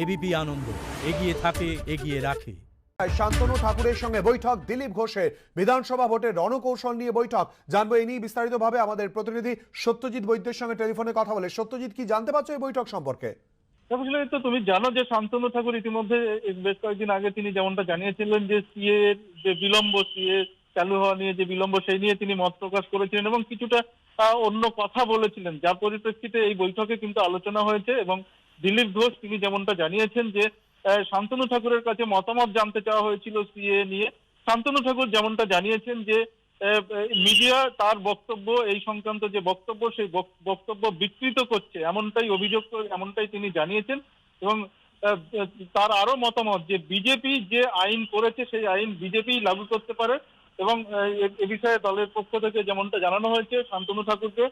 ABP আনন্দ, এগিয়ে থাকে, এগিয়ে রাখে। শান্তনু ঠাকুরের সঙ্গে বৈঠক, দিলীপ ঘোষের বিধানসভা ভোটের রণকৌশল নিয়ে বৈঠক। জানবো এই নিয়ে বিস্তারিতভাবে আমাদের প্রতিনিধি সত্যজিৎ বৈদ্যের সঙ্গে টেলিফোনে কথা বলে। সত্যজিৎ, কি জানতে পারছো এই বৈঠক সম্পর্কে? তো তুমি জানো যে শান্তনু ঠাকুর ইতিমধ্যে বেশ কয়েকদিন আগে তিনি যেমনটা জানিয়েছিলেন যে সিএ যে বিলম্ব, সিএ চালু হওয়া নিয়ে যে বিলম্ব, সেই নিয়ে তিনি মত প্রকাশ করেছিলেন এবং কিছুটা অন্য কথা বলেছিলেন, যার পরিপ্রেক্ষিতে এই বৈঠকে কিন্তু আলোচনা হয়েছে। এবং দিলীপ ঘোষ তিনি যেমনটা জানিয়েছেন যে শান্তনু ঠাকুরের কাছে মতামত জানতে চাওয়া হয়েছিল সিএ নিয়ে। শান্তনু ঠাকুর যেমনটা জানিয়েছেন যে মিডিয়া তার বক্তব্য, এই সংক্রান্ত যে বক্তব্য, সেই বক্তব্য বিকৃত করছে, এমনটাই অভিযোগ করে, এমনটাই তিনি জানিয়েছেন। এবং তার আরো মতামত যে বিজেপি যে আইন করেছে সেই আইন বিজেপি লাগু করতে পারে। এবং এ বিষয়ে দলের পক্ষ থেকে যেমনটা জানানো হয়েছে শান্তনু ঠাকুরকে,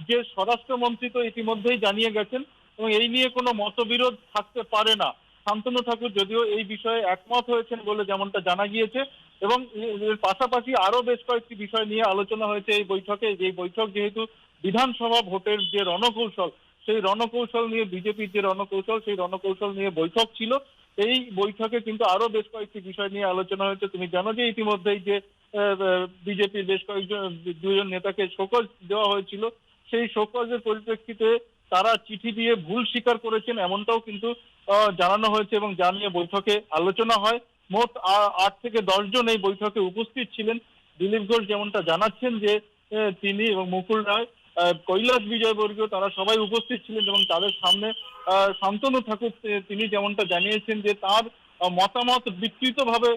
যে স্বরাষ্ট্রমন্ত্রী তো ইতিমধ্যেই জানিয়ে গেছেন এবং এই নিয়ে কোনো মতবিরোধ থাকতে পারে না। শান্তনু ঠাকুর যদিও এই বিষয়ে একমত হয়েছেন বলে যেমনটা জানা গিয়েছে। এবং এর পাশাপাশি আরো বেশ কয়েকটি বিষয় নিয়ে আলোচনা হয়েছে এই বৈঠকে। যে বৈঠক যেহেতু বিধানসভা ভোটের যে রণকৌশল, সেই রণকৌশল নিয়ে, বিজেপির যে রণকৌশল, সেই রণকৌশল নিয়ে বৈঠক ছিল। এই বৈঠকে কিন্তু আরো বেশ কয়েকটি বিষয় নিয়ে আলোচনা হয়েছে। তুমি জানো যে ইতিমধ্যেই যে বিজেপির বেশ কয়েকজন, দুজন নেতাকে শোকজ দেওয়া হয়েছিল, সেই শোকজের পরিপ্রেক্ষিতে তারা চিঠি দিয়ে ভুল স্বীকার করেছেন, এমনটাও কিন্তু জানানো হয়েছে এবং যা নিয়ে বৈঠকে আলোচনা হয়। মোট 8 থেকে 10 জন এই বৈঠকে উপস্থিত ছিলেন। দিলীপ ঘোষ যেমনটা জানাচ্ছেন যে তিনি এবং মুকুল রায়, কৈলাস বিজয়বর্গীয়, তারা সবাই উপস্থিত ছিলেন এবং তাদের সামনে শান্তনু ঠাকুর তিনি যেমনটা জানিয়েছেন যে তার মতামত বিকৃতভাবে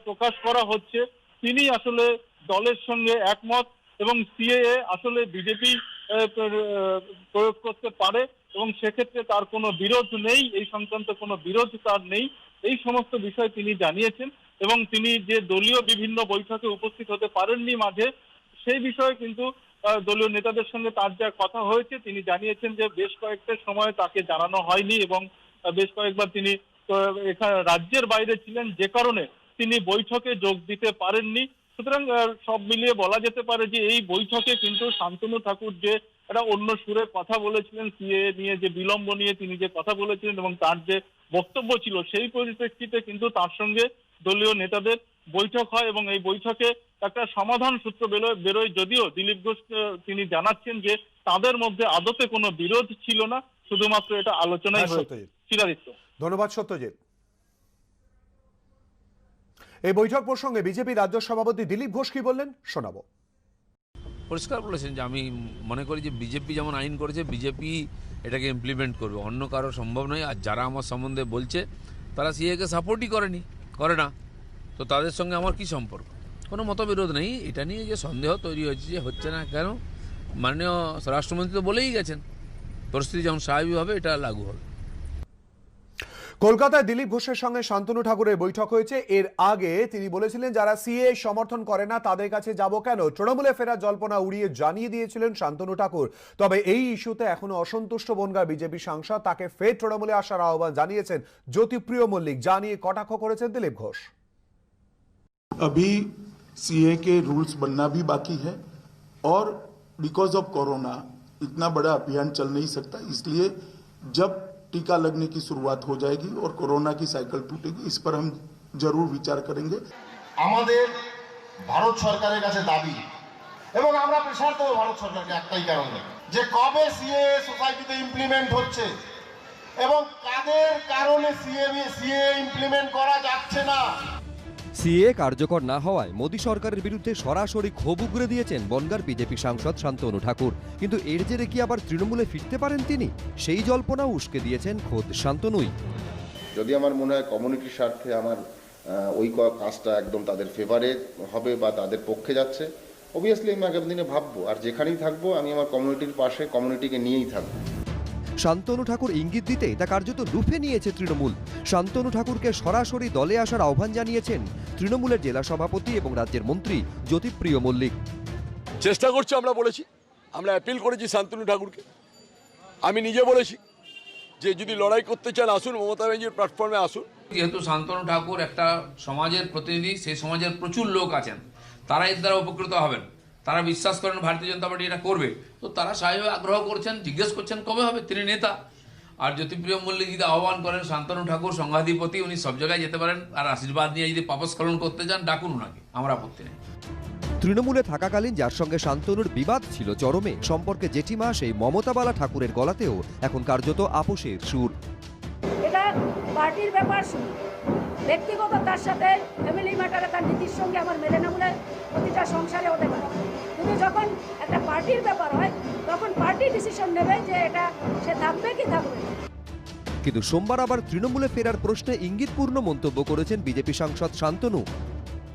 প্রকাশ করা হচ্ছে। তিনি আসলে দলের সঙ্গে একমত এবং সিএএ আসলে বিজেপি প্রয়োগ করতে পারে এবং সেক্ষেত্রে তার কোনো বিরোধ নেই, এই সংক্রান্ত কোনো বিরোধ তার নেই, এই সমস্ত বিষয় তিনি জানিয়েছেন। এবং তিনি যে দলীয় বিভিন্ন বৈঠকে উপস্থিত হতে পারেননি মাঝে, সেই বিষয়ে কিন্তু দলীয় নেতাদের সঙ্গে তার যা কথা হয়েছে, তিনি জানিয়েছেন যে বেশ কয়েকটা সময় তাকে জানানো হয়নি এবং বেশ কয়েকবার তিনি এখানে রাজ্যের বাইরে ছিলেন, যে কারণে তিনি বৈঠকে যোগ দিতে পারেননি। সুতরাং সব মিলিয়ে বলা যেতে পারে যে এই বৈঠকে কিন্তু শান্তনু ঠাকুর যে একটা অন্য সুরে কথা বলেছিলেন, সিএ নিয়ে যে বিলম্ব নিয়ে তিনি যে কথা বলেছিলেন এবং তার যে বক্তব্য ছিল, সেই পরিপ্রেক্ষিতে কিন্তু তার সঙ্গে দলীয় নেতাদের বৈঠক হয় এবং এই বৈঠকে একটা সমাধান সূত্র বেরোয়। যদিও দিলীপ ঘোষ তিনি জানাচ্ছেন যে তাদের মধ্যে আদতে কোনো বিরোধ ছিল না, শুধুমাত্র এটা আলোচনাই হয়েছে। চিরাদিত্য, ধন্যবাদ সত্যজিৎ। এই বৈঠক প্রসঙ্গে বিজেপি রাজ্য সভাপতি দিলীপ ঘোষ কি বললেন শোনাবো। পরিষ্কার বলেছেন যে আমি মনে করি যে বিজেপি যেমন আইন করেছে, বিজেপি এটাকে ইমপ্লিমেন্ট করবে, অন্য কারো সম্ভব নয়। আর যারা আমার সম্বন্ধে বলছে তারা সিএকে সাপোর্টই করে না, তো তাদের সঙ্গে আমার কি সম্পর্ক? কোনো মতবিরোধ নেই। এটা নিয়ে যে সন্দেহ তৈরি হয়েছে যে হচ্ছে না কেন, মাননীয় স্বরাষ্ট্রমন্ত্রী তো বলেই গেছেন পরিস্থিতি যখন স্বাভাবিক হবে এটা লাগু হবে। কলকাতায় দিলীপ ঘোষের সঙ্গে শান্তনু ঠাকুরের বৈঠক হয়েছে। এর আগে তিনি বলেছিলেন যারা সিএ সমর্থন করে না তাদের কাছে যাব কেন, তৃণমূলে ফেরার জল্পনা উড়িয়ে জানিয়ে দিয়েছিলেন শান্তনু ঠাকুর। তবে এই ইস্যুতে এখনো অসন্তুষ্ট বনগাঁ বিজেপি সাংসদ, তাকে ফের তৃণমূলে আসার আহ্বান জানিয়েছেন জ্যোতিপ্রিয় মল্লিক, জানিয়ে কটাক্ষ করেছেন দিলীপ ঘোষ। अभी सीए के रूल्स बनना भी बाकी है और बिकॉज ऑफ कोरोना इतना बड़ा अभियान चल नहीं सकता, इसलिए जब टीका लगने की शुरुआत हो जाएगी और कोरोना की साइकिल टूटेगी, इस पर हम जरूर विचार करेंगे। আমাদের ভারত সরকারের কাছে দাবি এবং আমরা প্রেসার দেবো ভারত সরকারকে একটাই কারণে, যে কবে সিএ সোসাইটিতে ইমপ্লিমেন্ট হচ্ছে এবং কাদের কারণে সিএ ইমপ্লিমেন্ট করা যাচ্ছে না। সিএ কার্যকর না হওয়ায় মোদী সরকারের বিরুদ্ধে সরাসরি ক্ষোভ উগরে দিয়েছেন বনগাঁর বিজেপি সাংসদ শান্তনু ঠাকুর। কিন্তু এর জেরে কি আবার তৃণমূলে ফিরতে পারেন তিনি? সেই জল্পনা উস্কে দিয়েছেন খোদ শান্তনুই। যদি আমার মনে হয় কমিউনিটির স্বার্থে আমার ওই কাজটা একদম তাদের ফেভারে হবে বা তাদের পক্ষে যাচ্ছে, অবভিয়াসলি আমি আগামী দিনে ভাববো। আর যেখানেই থাকবো আমি আমার কমিউনিটির পাশে, কমিউনিটিকে নিয়েই থাকবো। শান্তনু ঠাকুর ইঙ্গিত দিতে তা কার্যত লুফে নিয়েছে তৃণমূল। শান্তনু ঠাকুরকে সরাসরি দলে আসার আহ্বান জানিয়েছেন তৃণমূলের জেলা সভাপতি এবং রাজ্যের মন্ত্রী জ্যোতিপ্রিয় মল্লিক। চেষ্টা করছি, আমরা বলেছি, আমরা অ্যাপিল করেছি শান্তনু ঠাকুরকে। আমি নিজে বলেছি যে যদি লড়াই করতে চান আসুন, মমতা ব্যানার্জির প্ল্যাটফর্মে আসুন। যেহেতু শান্তনু ঠাকুর একটা সমাজের প্রতিনিধি, সেই সমাজের প্রচুর লোক আছেন, তারা এর দ্বারা উপকৃত হবেন, তারা বিশ্বাস করেন ভারতীয় জনতা পার্টি এটা করবে, তো তারা স্বাভাবিক আগ্রহ করছেন, জিজ্ঞেস করছেন কবে হবে। তিনি নেতা, আর জ্যোতিপ্রিয় মল্লিক যদি আহ্বান করেন শান্তনু ঠাকুর সংঘাধিপতি, উনি সব জায়গায় যেতে পারেন, আর আশীর্বাদ নিয়ে যদি পাপস্খলন করতে চান ডাকুন ওনাকে, আমরা আপত্তি নেই। তৃণমূলে থাকাকালীন যার সঙ্গে শান্তনুর বিবাদ ছিল চরমে, সম্পর্কে জেঠিমা সেই মমতাবালা ঠাকুরের গলাতেও এখন কার্যত আপোষের সুর। এটা পার্টির ব্যাপার, শুনি ব্যক্তিগত তার সাথে ফ্যামিলি ম্যাটারে তার নীতির সঙ্গে আমার মেলে না বলে প্রতিটা সংসারে হতে পারে, কিন্তু যখন একটা পার্টির ব্যাপার হয় তখন পার্টি ডিসিশন নেবে যে এটা সে থাকবে কি থাকবে। কিন্তু সোমবার আবার তৃণমূলে ফেরার প্রশ্নে ইঙ্গিতপূর্ণ মন্তব্য করেছেন বিজেপি সাংসদ শান্তনু।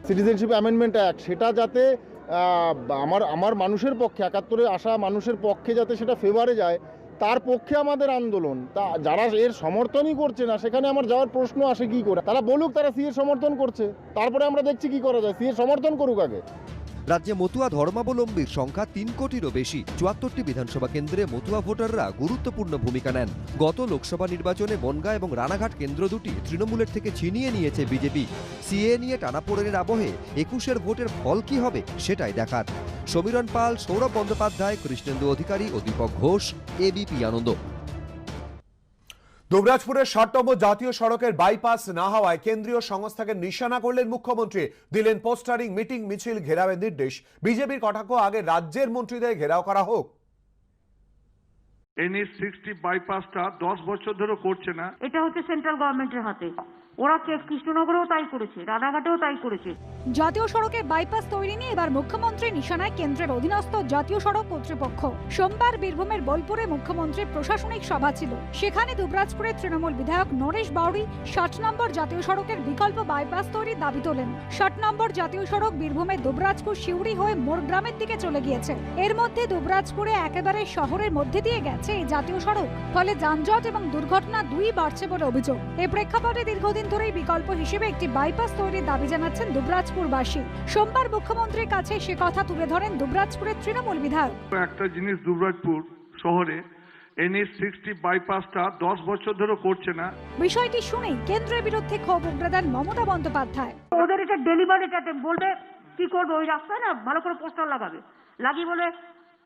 সিটিজেনশিপ অ্যামেন্ডমেন্ট অ্যাক্ট সেটা যাতে আমার মানুষের পক্ষে, ৭১-এ আসা মানুষের পক্ষে যাতে সেটা ফেভারে যায়, তার পক্ষে আমাদের আন্দোলন। তা যারা এর সমর্থনই করছে না সেখানে আমার যাওয়ার প্রশ্ন আসে কি করে? তারা বলুক তারা সিএর সমর্থন করছে, তারপরে আমরা দেখছি কি করা যায়। সিএর সমর্থন করুক আগে। রাজ্যে মতুয়া ধর্মাবলম্বীর সংখ্যা ৩ কোটিরও বেশি। ৭৪টি বিধানসভা কেন্দ্রে মতুয়া ভোটাররা গুরুত্বপূর্ণ ভূমিকা নেন। গত লোকসভা নির্বাচনে বনগাঁ এবং রানাঘাট কেন্দ্র দুটি তৃণমূলের থেকে ছিনিয়ে নিয়েছে বিজেপি। সিএ নিয়ে টানাপোড়েনের আবহে ২১-এর ভোটের ফল কি হবে সেটাই দেখার। সমীরণ পাল, সৌরভ বন্দ্যোপাধ্যায়, কৃষ্ণেন্দু অধিকারী ও দীপক ঘোষ, এবিপি আনন্দ। দুবরাজপুরের ৬০ নম্বর জাতীয় সড়কের বাইপাস না হওয়ায় কেন্দ্রীয় সংস্থাকে নিশানা করলেন মুখ্যমন্ত্রী। দিলেন পোস্টারিং, মিটিং, মিছিল ঘেরাওয়ের নির্দেশ। বিজেপির কটাক্ষ, আগে রাজ্যের মন্ত্রীদের ঘেরাও করা হোক। NH-60 বাইপাসটা 10 বছর ধরে করছে না। এটা হচ্ছে সেন্ট্রাল গভর্নমেন্টের হাতে। ওরা কৃষ্ণনগরেও তাই করেছে, রানাঘাটেও তাই করেছে। জাতীয় সড়কে বাইপাস তৈরি নিয়ে এবার মুখ্যমন্ত্রী নিশানায় কেন্দ্রের অধীনস্থ জাতীয় সড়ক কর্তৃপক্ষ। সোমবার বীরভূমের বোলপুরে মুখ্যমন্ত্রীর প্রশাসনিক সভা ছিল। সেখানে দুবরাজপুরের তৃণমূল বিধায়ক নরেশ বাউরি ৬০ নম্বর জাতীয় সড়কের বিকল্প বাইপাস তৈরির দাবি তোলেন। ৬০ নম্বর জাতীয় সড়ক বীরভূমের দুবরাজপুর শিউড়ি হয়ে মোরগ্রামের দিকে চলে গিয়েছে। এর মধ্যে দুবরাজপুরে একেবারে শহরের মধ্যে দিয়ে গেছে এই জাতীয় সড়ক, ফলে যানজট এবং দুর্ঘটনা দুই বাড়ছে বলে অভিযোগ। এই প্রেক্ষাপটে দীর্ঘদিন ধরেই বিকল্প হিসেবে একটি বাইপাস তৈরির দাবি জানাচ্ছেন দুবরাজপুরবাসী। সোমবার মুখ্যমন্ত্রীর কাছে সে কথা তুলে ধরেন দুবরাজপুরের তৃণমূল বিধায়ক। একটা জিনিস, দুবরাজপুর শহরে NH-60 বাইপাসটা 10 বছর ধরে করছে না। বিষয়টি শুনেই কেন্দ্রের বিরুদ্ধে ক্ষোভ উগরে দেন মমতা বন্দ্যোপাধ্যায়। ওদের এটা ডেলিভারেট বলবে কি করবে, ওই রাস্তায় না ভালো করে পোস্টার লাগাবে, লাগিয়ে বলে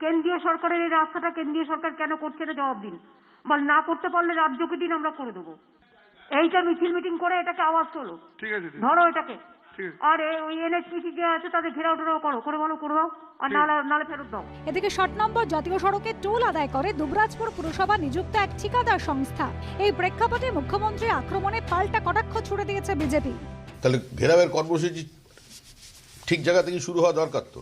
কেন্দ্রীয় সরকারের এই রাস্তাটা কেন্দ্রীয় সরকার কেন করছে না জবাব দিন, বা না করতে পারলে রাজ্যকে দিন আমরা করে দেবো। এইটা মিছিল মিটিং করে এটাকে আওয়াজ তোলো, ঠিক আছে, ধরো এটাকে। আর ওই NHPC যে আছে তাদের ঘেরাও টেরাও করে বলো করবো, আর নালে ফেরত দাও। এদিকে ৬০ নম্বর জাতীয় সড়কে টোল আদায় করে দুবরাজপুর পুরসভা নিযুক্ত এক ঠিকাদার সংস্থা। এই প্রেক্ষাপটে মুখ্যমন্ত্রী আক্রমণে পাল্টা কটাক্ষ ছুড়ে দিয়েছে বিজেপি। তাহলে ঘেরাওয়ের কর্মসূচি ঠিক জায়গা থেকে শুরু হওয়া দরকার তো।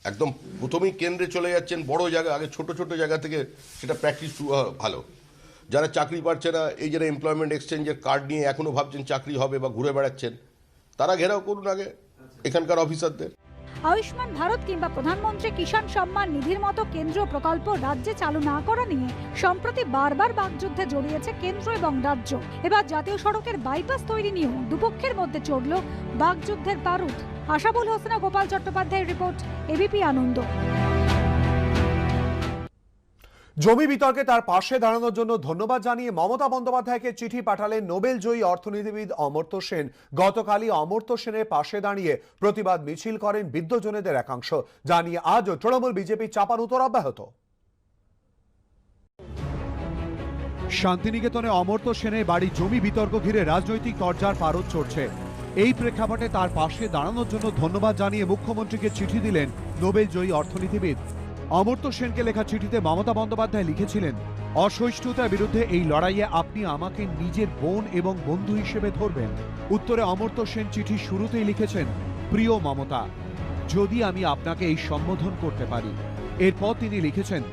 একদম প্রথমেই কেন্দ্রে চলে যাচ্ছেন বড় জায়গা, আগে ছোট ছোট জায়গা থেকে সেটা প্র্যাকটিস শুরু হওয়া ভালো। যারা চাকরি পাচ্ছে না, এই যারা এমপ্লয়মেন্ট এক্সচেঞ্জের কার্ড নিয়ে এখনো ভাবছেন চাকরি হবে বা ঘুরে বেড়াচ্ছেন, তারা ঘেরাও করুন আগে এখানকার অফিসারদের। আয়ুষ্মান ভারত কিংবা প্রধানমন্ত্রী কিষাণ সম্মান নিধির মতো কেন্দ্রীয় প্রকল্প রাজ্যে চালু না করা নিয়ে সম্প্রতি বারবার বাকযুদ্ধে জড়িয়েছে কেন্দ্র এবং রাজ্য। এবার জাতীয় সড়কের বাইপাস তৈরি নিয়েও দুপক্ষের মধ্যে চড়ল বাকযুদ্ধের বারুদ। আশাবুল হোসেনা, গোপাল চট্টোপাধ্যায়ের রিপোর্ট, এবিপি আনন্দ। জমি বিতর্কে তার পাশে দাঁড়ানোর জন্য ধন্যবাদ জানিয়ে মমতা বন্দ্যোপাধ্যায়কে চিঠি পাঠালেন নোবেলজয়ী অর্থনীতিবিদ অমর্ত্য সেন। গতকালই অমর্ত্য সেনের পাশে দাঁড়িয়ে প্রতিবাদ মিছিল করেন বিদ্যজনেদের একাংশ। জানিয়ে আজও তৃণমূল বিজেপি চাপানুতর অব্যাহত। শান্তিনিকেতনে অমর্ত্য সেনের বাড়ি জমি বিতর্ক ঘিরে রাজনৈতিক তরজার পারদ চড়ছে। এই প্রেক্ষাপটে তার পাশে দাঁড়ানোর জন্য ধন্যবাদ জানিয়ে মুখ্যমন্ত্রীকে চিঠি দিলেন নোবেলজয়ী অর্থনীতিবিদ অমর্ত্য সেনকে। লেখা চিঠিতে মমতা বন্দ্যোপাধ্যায় লিখেছিলেন, অসহিষ্ণুতার বিরুদ্ধে এই লড়াইয়ে আপনি আমাকে নিজের বোন এবং বন্ধু হিসেবে ধরবেন। উত্তরে অমর্ত্য সেন চিঠি শুরুতেই লিখেছেন, প্রিয় মমতা, যদি আমি আপনাকে এই সম্বোধন করতে পারি। এরপর তিনি লিখেছেন,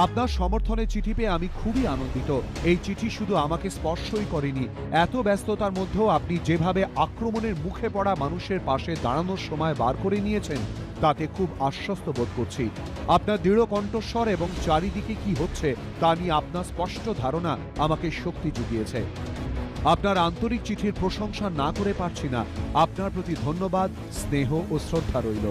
আপনার সমর্থনের চিঠি পেয়ে আমি খুবই আনন্দিত। এই চিঠি শুধু আমাকে স্পর্শই করেনি, এত ব্যস্ততার মধ্যেও আপনি যেভাবে আক্রমণের মুখে পড়া মানুষের পাশে দাঁড়ানোর সময় বার করে নিয়েছেন তাতে খুব আশ্বস্ত বোধ করছি। আপনার দৃঢ় কণ্ঠস্বর এবং চারিদিকে কি হচ্ছে তা নিয়ে আপনার স্পষ্ট ধারণা আমাকে শক্তি জুগিয়েছে। আপনার আন্তরিক চিঠির প্রশংসা না করে পারছি না। আপনার প্রতি ধন্যবাদ, স্নেহ ও শ্রদ্ধা রইল।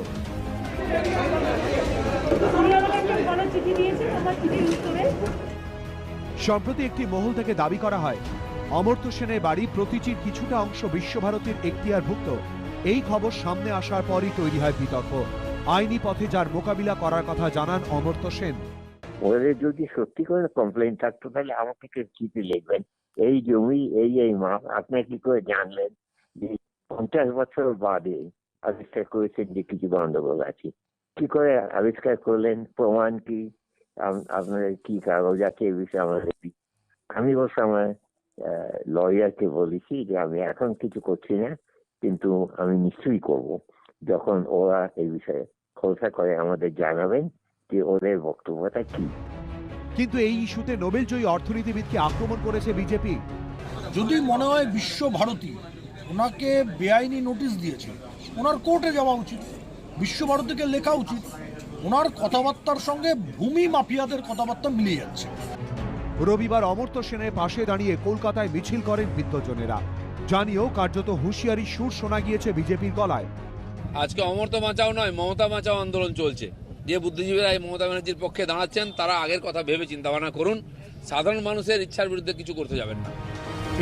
সম্প্রতি একটি মহল থেকে দাবি করা হয়, অমর্ত্য সেনের বাড়ি প্রতিটির কিছুটা অংশ বিশ্বভারতীর এখতিয়ারভুক্ত। এই খবর সামনে আসার পরই তৈরি হয় বিতর্ক। আইনি পথে যার মোকাবিলা করার কথা জানান অমর্ত্য সেন। ওদের যদি সত্যি করে কমপ্লেন থাকতো তাহলে আমাকে চিঠি লিখবেন, এই জমি এই মাপ আপনি কি করে জানলেন যে 50 বছর বাদে আবিষ্কার করেছেন যে কিছু গন্ডগোল আছে? কি করে আবিষ্কার করলেন? প্রমাণ কি? আপনাদের কি কাগজ আছে এই বিষয়ে আমাদের? আমি বলছি আমার লয়ারকে বলেছি যে আমি এখন কিছু করছি না, কিন্তু আমি নিশ্চয়ই করব। যখন ওরা এই বিষয়ে খোলসা করে আমাদের জানাবেন যে ওদের বক্তব্যটা কি। কিন্তু এই ইস্যুতে নোবেলজয়ী অর্থনীতিবিদকে আক্রমণ করেছে বিজেপি। যদি মনে হয় বিশ্বভারতী ওনাকে বেআইনি নোটিশ দিয়েছে, ওনার কোর্টে যাওয়া উচিত, বিশ্বভারতীকে লেখা উচিত। ওনার কথাবার্তার সঙ্গে ভূমি মাফিয়াদের কথাবার্তা মিলিয়ে যাচ্ছে। রবিবার অমর্ত্য সেনের পাশে দাঁড়িয়ে কলকাতায় মিছিল করেন বিদ্বজনেরা। জানিয়েও কার্যত হুঁশিয়ারি সুর শোনা গিয়েছে বিজেপির গলায়। আজকে অমর্ত্য বাঁচাও নয়, মমতা বাঁচাও আন্দোলন চলছে। যে বুদ্ধিজীবীরা এই মমতা ব্যানার্জির পক্ষে দাঁড়াচ্ছেন তারা আগের কথা ভেবে চিন্তা ভাবনা করুন, সাধারণ মানুষের ইচ্ছার বিরুদ্ধে কিছু করতে যাবেন না।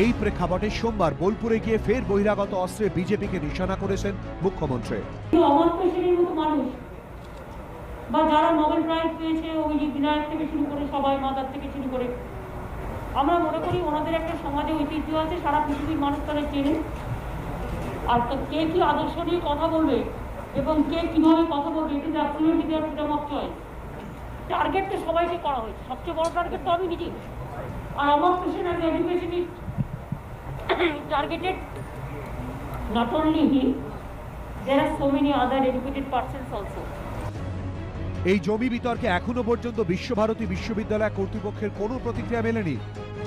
এই প্রেক্ষাপটে সোমবার বোলপুরে গিয়ে ফের বহিরাগত অস্ত্রে বিজেপিকে নিশানা করেছেন মুখ্যমন্ত্রী। অমর্ত্য সেনের মতো মানুষ বা যারা নোবেল প্রাইজ পেয়েছে, অভিজিৎ বিনায়ক থেকে শুরু করে সবাই, মাদার থেকে শুরু করে, আমরা মনে করি ওনাদের একটা সমাজে ঐতিহ্য আছে, সারা পৃথিবীর মানুষ তারা চেনে। আর কে কি আদর্শ নিয়ে কথা বলবে এবং কে কিভাবে কথা বলবে, এটি absolutely there freedom of choice. Target তো সবাইকে করা হয়েছে, সবচেয়ে বড় টার্গেট তো আমি নিজেই। আর আমার patient as educationist targeted not only he, there are so many other educated persons also. এই জমি বিতর্কে এখনো পর্যন্ত বিশ্বভারতী বিশ্ববিদ্যালয় কর্তৃপক্ষের কোনো প্রতিক্রিয়া মেলেনি।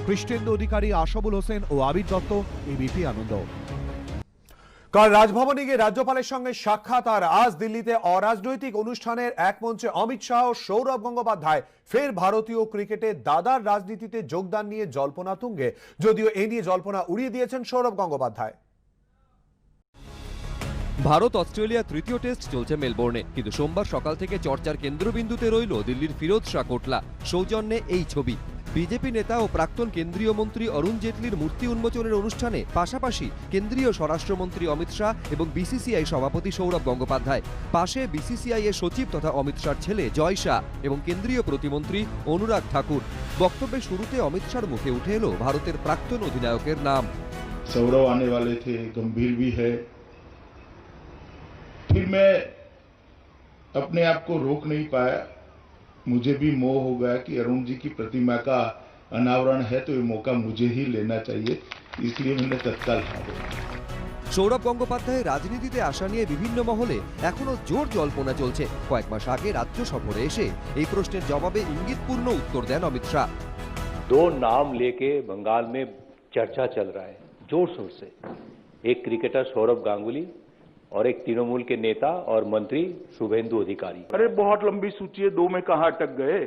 কৃষ্ণেন্দু অধিকারী, আশাবুল হোসেন ও আবির দত্ত, এবিপি আনন্দ। কাল রাজভবনে গিয়ে রাজ্যপালের সঙ্গে সাক্ষাৎ আর আজ দিল্লিতে অরাজনৈতিক অনুষ্ঠানের এক মঞ্চে অমিত শাহ ও সৌরভ গঙ্গোপাধ্যায় ফের ভারতীয় ক্রিকেটে দাদার রাজনীতিতে যোগদান নিয়ে জল্পনা তুঙ্গে, যদিও এ নিয়ে জল্পনা উড়িয়ে দিয়েছেন সৌরভ গঙ্গোপাধ্যায়। ভারত অস্ট্রেলিয়া তৃতীয় টেস্ট চলছে মেলবোর্নে, কিন্তু সোমবার সকাল থেকে চর্চার কেন্দ্রবিন্দুতে রইল দিল্লির ফিরোজ শাহ কোটলা সৌজন্যে এই ছবি। বিজেপি নেতা ও প্রাক্তন কেন্দ্রীয় মন্ত্রী অরুণ জেটলির মূর্তি উন্মোচনের অনুষ্ঠানে পাশাপাশি কেন্দ্রীয় স্বরাষ্ট্রমন্ত্রী অমিত শাহ এবং বিসিসিআই সভাপতি সৌরভ গঙ্গোপাধ্যায়, পাশে বিসিসিআই এর সচিব তথা অমিত শাহর ছেলে জয় শাহ এবং কেন্দ্রীয় প্রতিমন্ত্রী অনুরাগ ঠাকুর। বক্তব্যের শুরুতে অমিত শাহর মুখে উঠে এলো ভারতের প্রাক্তন অধিনায়কের নাম। सौरव आने वाले थे, गंभीर भी है। फिर मैं अपने आप को रोक नहीं पाया, मुझे भी मोह हो गया कि अरुण जी की प्रतिमा का अनावरण है तो ये मौका मुझे ही लेना चाहिए, इसलिए मैंने तत्काल हाँ बोला। সৌরভ গঙ্গোপাধ্যায়ের রাজনীতিতে আসা নিয়ে বিভিন্ন মহলে এখনো জোর জল্পনা চলছে। কয়েক মাস আগে রাজ্য সফরে এসে এই প্রশ্নের জবাবে ইঙ্গিতপূর্ণ উত্তর দেন অমিত শাহ। दो नाम लेके बंगाल में चर्चा चल रहा है जोर शोर से, एक क्रिकेटर सौरभ गांगुली और एक तृणमूल के नेता और मंत्री शुभेंदु अधिकारी। अरे बहुत लंबी सूची है, दो में कहाँ अटक गए?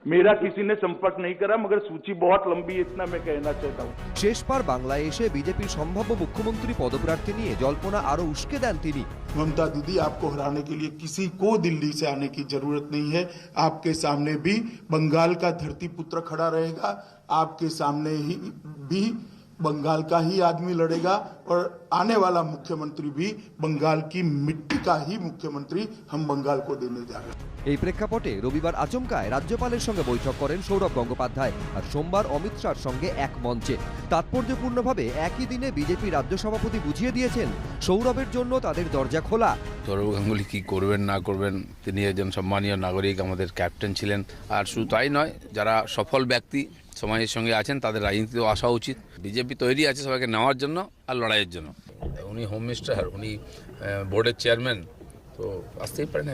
मेरा किसी ने संपर्क नहीं करा, मगर सूची बहुत लंबी है, इतना मैं कहना चाहता हूँ। শেষবার বাংলায় এসে বিজেপির সম্ভাব্য মুখ্যমন্ত্রী পদপ্রার্থী নিয়ে জল্পনা আরো উস্কে দেন তিনি। ममता दीदी, आपको हराने के लिए किसी को दिल्ली से आने की जरूरत नहीं है। आपके सामने भी बंगाल का धरती पुत्र खड़ा रहेगा, आपके सामने ही भी बंगाल का ही आदमी लड़ेगा और आने वाला मुख्यमंत्री भी बंगाल की मिट्टी का ही मुख्यमंत्री हम बंगाल को देने जा रहे हैं। এই প্রেক্ষাপটে রবিবার আচমকায় রাজ্যপালের সঙ্গে বৈঠক করেন সৌরভ গঙ্গোপাধ্যায়, আর সোমবার অমিত শাহর সঙ্গে এক মঞ্চে। তাৎপর্যপূর্ণভাবে একই দিনে বিজেপি রাজ্য সভাপতি বুঝিয়ে দিয়েছেন সৌরভের জন্য তাদের দরজা খোলা। সৌরভ গাঙ্গুলি কি করবেন না করবেন, তিনি একজন সম্মানীয় নাগরিক, আমাদের ক্যাপ্টেন ছিলেন। আর শুধু তাই নয়, যারা সফল ব্যক্তি সমাজের সঙ্গে আছেন তাদের রাজনীতিতেও আসা উচিত। বিজেপি তৈরি আছে সবাইকে নেওয়ার জন্য আর লড়াইয়ের জন্য। উনি হোম মিনিস্টার, উনি বোর্ডের চেয়ারম্যান, তো আসতেই পারেন।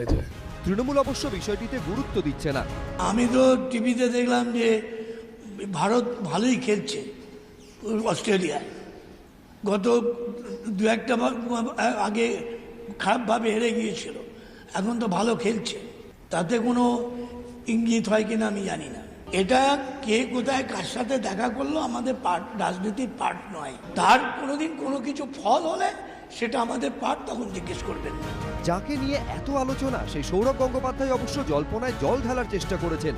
তৃণমূল অবশ্য বিষয়টিতে গুরুত্ব দিচ্ছে না। আমি তো টিভিতে দেখলাম যে ভারত ভালোই খেলছে অস্ট্রেলিয়ায়, গত দু একটা আগে খারাপভাবে হেরে গিয়েছিল, এখন তো ভালো খেলছে। তাতে কোনো ইঙ্গিত হয় কিনা আমি জানি না। এটা কে কোথায় কার সাথে দেখা করলো আমাদের রাজনীতির পার্ট নয়। তার কোনোদিন কোনো কিছু ফল হলে সেটা আমাদের পার্ট, তখন জিজ্ঞেস করবেন। যাকে নিয়ে এত আলোচনা সেই সৌরভ গঙ্গোপাধ্যায় অবশ্য জল্পনায় জল ঢালার চেষ্টা করেছেন।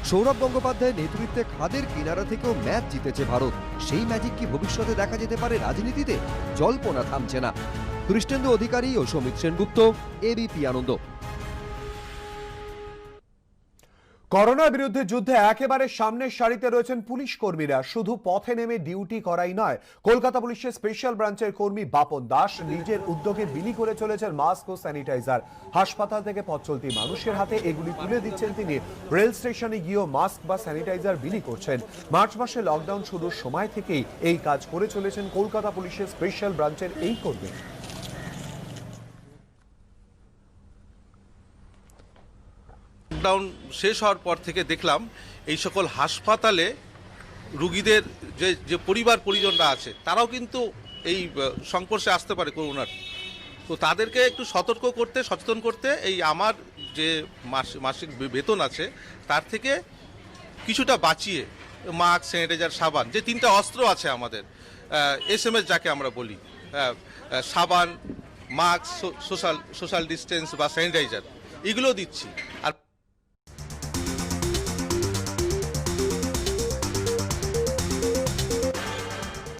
সৌরভ গঙ্গোপাধ্যায়ের নেতৃত্বে খাদের কিনারা থেকেও ম্যাচ জিতেছে ভারত। সেই ম্যাজিক কি ভবিষ্যতে দেখা যেতে পারে রাজনীতিতে? জল্পনা থামছে না। কৃষ্ণেন্দু অধিকারী ও সমিত সেনগুপ্ত, এবিপি আনন্দ। করোনার বিরুদ্ধে যুদ্ধে একেবারে সামনের সারিতে রয়েছেন পুলিশ কর্মীরা। শুধু পথে নেমে ডিউটি করাই নয়, কলকাতা পুলিশের স্পেশাল ব্রাঞ্চের কর্মী বাপন দাস নিজের উদ্যোগে বিলি করে চলেছেন মাস্ক ও স্যানিটাইজার। হাসপাতাল থেকে পথ চলতি মানুষের হাতে এগুলি তুলে দিচ্ছেন তিনি। রেল স্টেশনে গিয়েও মাস্ক বা স্যানিটাইজার বিলি করছেন। মার্চ মাসে লকডাউন শুরুর সময় থেকেই এই কাজ করে চলেছেন কলকাতা পুলিশের স্পেশাল ব্রাঞ্চের এই কর্মী। লকডাউন শেষ হওয়ার পর থেকে দেখলাম এই সকল হাসপাতালে রুগীদের যে পরিবার পরিজনরা আছে তারাও কিন্তু এই সংস্পর্শে আসতে পারে করোনার। তো তাদেরকে একটু সতর্ক করতে, সচেতন করতে এই আমার যে মাসিক বেতন আছে তার থেকে কিছুটা বাঁচিয়ে মাস্ক, স্যানিটাইজার, সাবান, যে তিনটা অস্ত্র আছে আমাদের, SMS যাকে আমরা বলি, সাবান, মাস্ক, সোশ্যাল ডিস্টেন্স বা স্যানিটাইজার, এগুলো দিচ্ছি। আর